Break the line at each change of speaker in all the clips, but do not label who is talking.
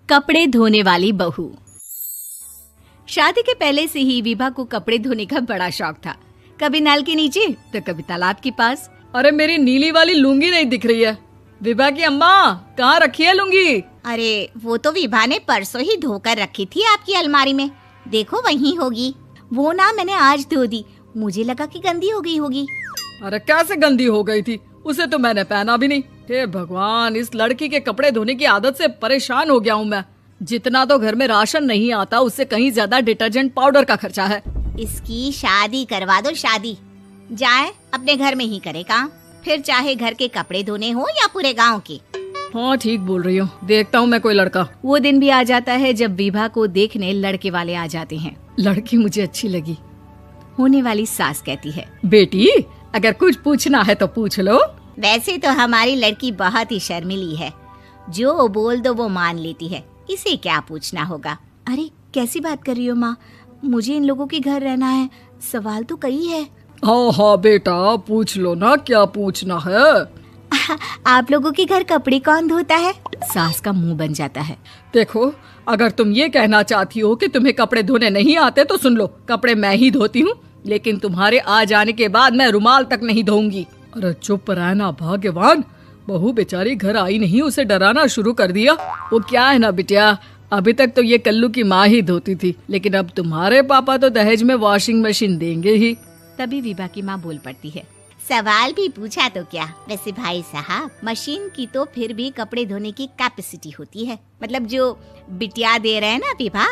कपड़े धोने वाली बहू। शादी के पहले से ही विभा को कपड़े धोने का बड़ा शौक था। कभी नल के नीचे तो कभी तालाब के पास।
अरे मेरी नीली वाली लुंगी नहीं दिख रही है। विभा की अम्मा, कहाँ रखी है लुंगी?
अरे वो तो विभा ने परसों ही धोकर रखी थी आपकी अलमारी में, देखो वहीं होगी। वो ना मैंने आज धो दी, मुझे लगा कि गंदी हो गई होगी।
अरे कैसे गंदी हो गई थी? उसे तो मैंने पहना भी नहीं। हे भगवान, इस लड़की के कपड़े धोने की आदत से परेशान हो गया हूँ मैं। जितना तो घर में राशन नहीं आता, उससे कहीं ज्यादा डिटर्जेंट पाउडर का खर्चा है।
इसकी शादी करवा दो, शादी जाए अपने घर में ही करे काम, फिर चाहे घर के कपड़े धोने हो या पूरे गांव के।
हाँ ठीक बोल रही हूँ, देखता हूँ मैं कोई लड़का।
वो दिन भी आ जाता है जब विभा को देखने लड़के वाले आ जाते हैं।
लड़की मुझे अच्छी लगी।
होने वाली सास कहती है,
बेटी अगर कुछ पूछना है तो पूछ लो।
वैसे तो हमारी लड़की बहुत ही शर्मीली है, जो बोल दो वो मान लेती है, इसे क्या पूछना होगा।
अरे कैसी बात कर रही हो माँ, मुझे इन लोगों के घर रहना है, सवाल तो कई है।
हाँ हाँ बेटा, पूछ लो ना, क्या पूछना है।
आप लोगों के घर कपड़े कौन धोता है? सास का मुंह बन जाता है।
देखो, अगर तुम ये कहना चाहती हो कि तुम्हें कपड़े धोने नहीं आते तो सुन लो, कपड़े मैं ही धोती हूँ, लेकिन तुम्हारे आ जाने के बाद मैं रुमाल तक नहीं धोऊंगी। अरे चुप रहना भाग्यवान, बहू बेचारी घर आई नहीं, उसे डराना शुरू कर दिया। वो क्या है ना बिटिया, अभी तक तो ये कल्लू की माँ ही धोती थी, लेकिन अब तुम्हारे पापा तो दहेज में वॉशिंग मशीन देंगे ही।
तभी विभा की माँ बोल पड़ती है,
सवाल भी पूछा तो क्या। वैसे भाई साहब, मशीन की तो फिर भी कपड़े धोने की कैपेसिटी होती है। मतलब जो बिटिया दे रहे हैं ना विभा,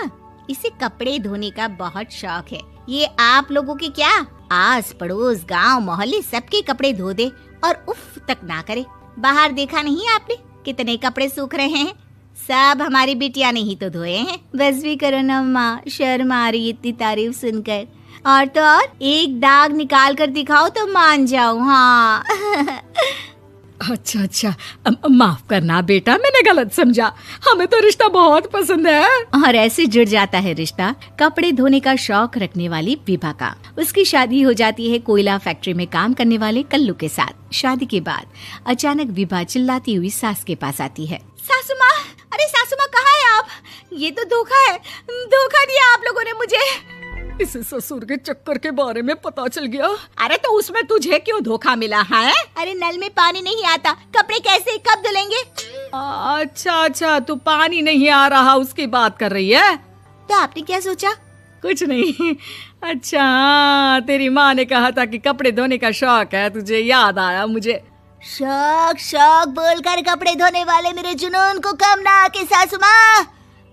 इसे कपड़े धोने का बहुत शौक है। ये आप लोगों के क्या, आस पड़ोस गांव मोहल्ले सबके कपड़े धो दे और उफ तक ना करे। बाहर देखा नहीं आपने कितने कपड़े सूख रहे हैं? सब हमारी बिटिया ने ही तो धोए हैं।
बस भी करो ना माँ, शर्म आ रही इतनी तारीफ सुनकर। और तो और एक दाग निकाल कर दिखाओ तो मान जाऊं। हाँ
अच्छा, माफ करना बेटा, मैंने गलत समझा। हमें तो रिश्ता बहुत पसंद है।
और ऐसे जुड़ जाता है रिश्ता कपड़े धोने का शौक रखने वाली विभा का। उसकी शादी हो जाती है कोयला फैक्ट्री में काम करने वाले कल्लू के साथ। शादी के बाद अचानक विभा चिल्लाती हुई सास के पास आती है।
सासू माँ, अरे सासू माँ कहाँ है आप? ये तो धोखा है, धोखा दिया आप लोगों ने मुझे।
इसे ससुर के चक्कर के बारे में पता चल गया।
अरे तो उसमें तुझे क्यों धोखा मिला है? अरे नल में पानी नहीं आता, कपड़े कैसे कब धुलेंगे?
अच्छा, तू पानी नहीं आ रहा उसकी बात कर रही है।
तो आपने क्या सोचा?
कुछ नहीं। अच्छा, तेरी माँ ने कहा था कि कपड़े धोने का शौक है तुझे, याद आया मुझे।
शौक बोलकर कपड़े धोने वाले मेरे जुनून को कम ना आके सासू माँ,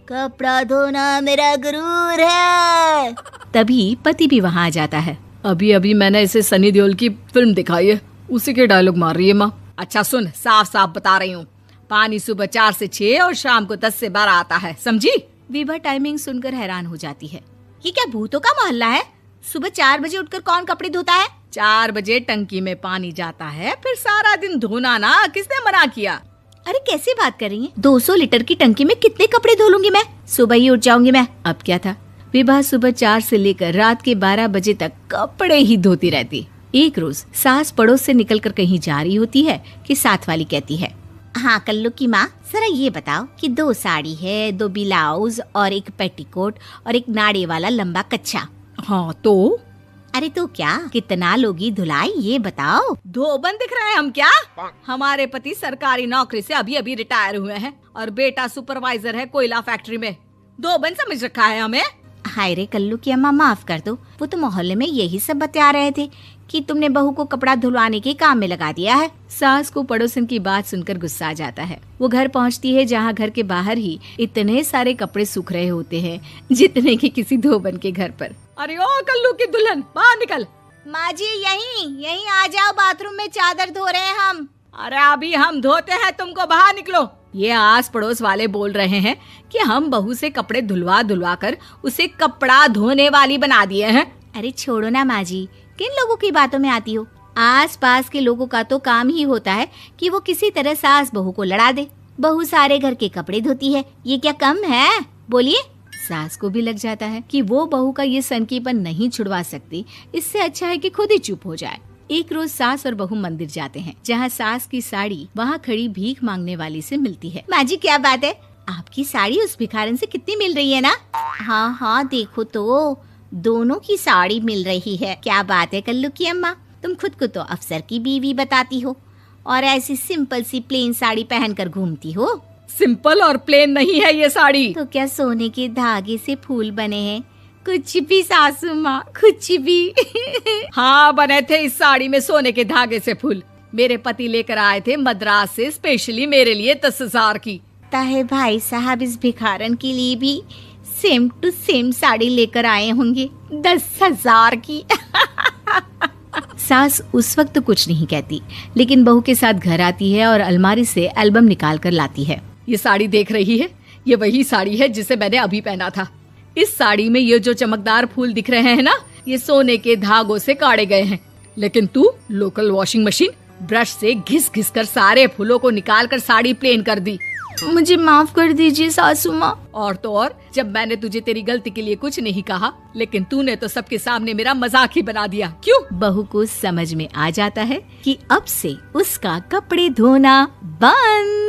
कपड़ा धोना मेरा गुरूर है।
तभी पति भी वहाँ आ जाता है।
अभी मैंने इसे सनी देओल की फिल्म दिखाई है, उसी के डायलॉग मार रही है माँ। अच्छा सुन, साफ साफ बता रही हूँ, पानी सुबह 4 से 6 और शाम को 10 से 12 आता है, समझी?
विभा टाइमिंग सुनकर हैरान हो जाती है।
ये क्या भूतों का मोहल्ला है? सुबह 4 बजे उठकर कौन कपड़े धोता है?
4 बजे टंकी में पानी जाता है, फिर सारा दिन धोना ना, किसने मना किया?
अरे कैसी बात कर रही हैं? 200 लीटर की टंकी में कितने कपड़े धो लूंगी मैं? सुबह ही उठ जाऊंगी मैं। अब क्या था, विभा सुबह 4 से लेकर रात के 12 बजे तक कपड़े ही धोती रहती। एक रोज सास पड़ोस से निकलकर कहीं जा रही होती है कि साथ वाली कहती है,
हाँ कल्लू की माँ, जरा ये बताओ कि 2 साड़ी है, 2 ब्लाउज और एक पेटीकोट और एक नाड़े वाला लंबा कच्छा।
हाँ तो?
अरे तो क्या, कितना लोगी धुलाई ये बताओ।
धोबन दिख रहे हैं हम क्या? हमारे पति सरकारी नौकरी से अभी रिटायर हुए हैं और बेटा सुपरवाइजर है कोयला फैक्ट्री में। धोबन समझ रखा है हमें?
हाय रे कल्लू की अम्मा, माफ कर दो, वो तो मोहल्ले में यही सब बता रहे थे कि तुमने बहू को कपड़ा धुलवाने के काम में लगा दिया है।
सास को पड़ोसन की बात सुनकर गुस्सा आ जाता है। वो घर पहुंचती है जहां घर के बाहर ही इतने सारे कपड़े सूख रहे होते हैं जितने कि किसी धोबन के घर पर।
अरे ओ कल्लू की दुल्हन, बाहर निकल।
माँ जी यहीं आ जाओ, बाथरूम में चादर धो रहे हैं हम।
अरे अभी हम धोते हैं, तुमको बाहर निकलो। ये आस पड़ोस वाले बोल रहे हैं कि हम बहू से कपड़े धुलवा कर उसे कपड़ा धोने वाली बना दिए हैं।
अरे छोड़ो ना माँ जी, किन लोगों की बातों में आती हो? आस पास के लोगों का तो काम ही होता है कि वो किसी तरह सास बहू को लड़ा दे। बहू सारे घर के कपड़े धोती है, ये क्या कम है? बोलिए। सास को भी लग जाता है कि वो बहू का ये सनकीपन नहीं छुड़वा सकती, इससे अच्छा है कि खुद ही चुप हो जाए। एक रोज सास और बहू मंदिर जाते हैं, जहाँ सास की साड़ी वहाँ खड़ी भीख मांगने वाली से मिलती है।
माँ जी क्या बात है, आपकी साड़ी उस भिखारन से कितनी मिल रही है ना? हाँ हाँ देखो तो, दोनों की साड़ी मिल रही है। क्या बात है कल्लू की अम्मा, तुम खुद को तो अफसर की बीवी बताती हो और ऐसी सिंपल सी प्लेन साड़ी पहनकर घूमती हो।
सिंपल और प्लेन नहीं है ये साड़ी।
तो क्या सोने के धागे से फूल बने हैं? कुछ भी सासू माँ, कुछ भी।
हाँ बने थे इस साड़ी में सोने के धागे से फूल। मेरे पति लेकर आए थे मद्रास से स्पेशली मेरे लिए 10,000 की।
है भाई साहब इस भिखारन के लिए भी सेम टू सेम साड़ी लेकर आए होंगे 10,000 की।
सास उस वक्त तो कुछ नहीं कहती, लेकिन बहू के साथ घर आती है और अलमारी से एल्बम निकाल कर लाती है।
ये साड़ी देख रही है, ये वही साड़ी है जिसे मैंने अभी पहना था। इस साड़ी में ये जो चमकदार फूल दिख रहे हैं ना, ये सोने के धागों से काटे गए हैं। लेकिन तू लोकल वॉशिंग मशीन ब्रश से घिस घिस कर सारे फूलों को निकाल कर साड़ी प्लेन कर दी।
मुझे माफ कर दीजिए सासू माँ।
और तो और, जब मैंने तुझे तेरी गलती के लिए कुछ नहीं कहा, लेकिन तूने तो सबके सामने मेरा मजाक ही बना दिया। क्यों?
बहू को समझ में आ जाता है कि अब से उसका कपड़े धोना बंद।